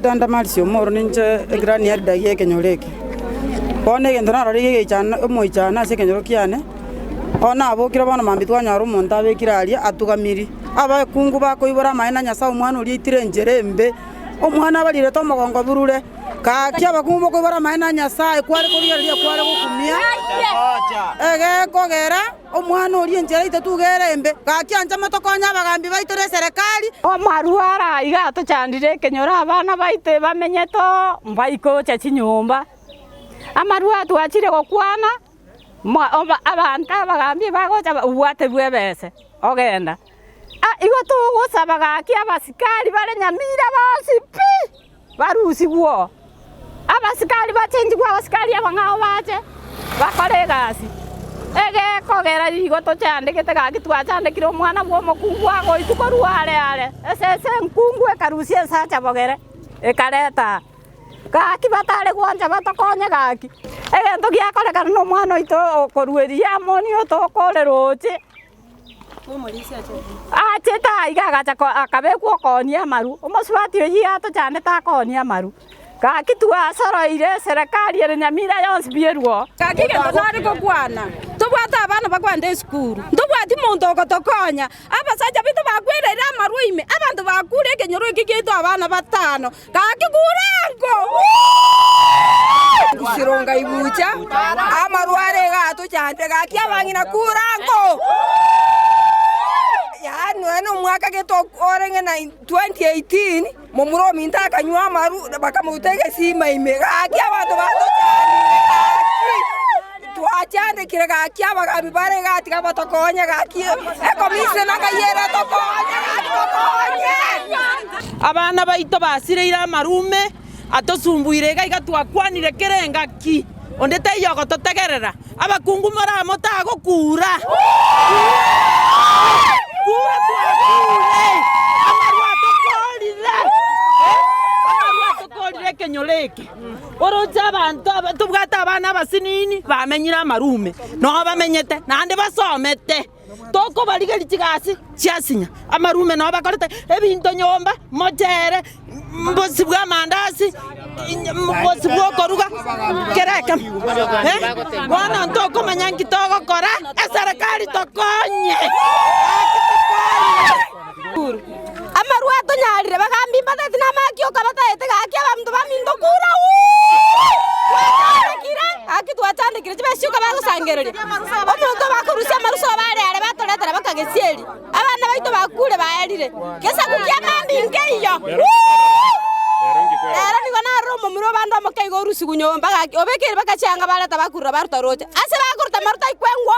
Danda marsio moro ninche grani yarda ye kenyoreke. One gendona rari ye chana moichana se kenyorokiane. Ona abokira bana mambitwa nyaru monta bekiraria atugamiri. Aba kungu bakoibora maina nyasa umwana uri itirenjere mbe. Omwana balire to mogongo burure. Ka kya bakumbo koibora maina nyasa kware kuriria kware gukumia. Ege kogera omwana uri enjere itetugere mbe. Ka kya nja motokonya bagambi baitore serikali. Omaruara iga to chandire kenyora abana baite bamenye to mbaiko cha chinyumba. Amarua twachire gokwana abantu abagambi bagocha ubwate bwebese ogenda. Igo tugusaba ki abasikari bare Nyamira bose pi barusi gwo. Abasikari bachenji gwa abasikari abangao bache bakore gasi. Ege kogera igo to chandikete gaki twachandikire omwana bwo mokungu ago itukoruare are. Ese nkungu ekarusie sacha bogere ekareta. Gaki batare gwanja batakonye gaki. Ege ntogi akorekana no mwana ito okorueria moni otokore roche. Cheta igagacha akabekwo konia maru. Omoswati oyi ato chane ta konia maru. Gaki twasoroire serikali ya Nyamira yonse bierwo. Gaki gento nari kokwana. Tubwata abana bakwande skuru. Tubwati muntu okotokonya. Abasaja bitu bakwerera amaruime. Abantu bakure kenyoro kigito abana batano. Gaki kurango. Sironga ibucha. Amaruare gato chante gaki abangina kurango. Ano mwaka geto orenge na 2018 momuro minta kanywa maru bakamutege sima imega aki abantu batocani twachande kirega aki abagambi bare gati kabatokonya gaki ekomise nakayera tokonya abana baito basireira amarume atosumbuire gaiga twakwanire kerenga ki onde teyogo totegerera abakungu mara motago kura Kenyoreke oroja abantu tubwata abana basinini bamenyira amarume no bamenyete nande basomete toko barigeri kigasi cyasinya amarume no bakorete ebinto nyomba mojere mbosi bwa mandasi mbosi bwo koruga kereka wana ntoko manyangi toko kora serikali tokonye amarua to nyarire bagambi batati na makio kabata ete gaki abantu bamindo kura aki twatandikire kibeshuka bagusangerere omuntu bakurusia maruso bare batoretera bakagesieri abana baito bakure baerire kesa kukia mambi ngeyo era niko na romo muro banda makaigo rusi kunyomba gaki obekere bakachanga bare tabakurra barutorocha ase bakurta maruta ikwengwo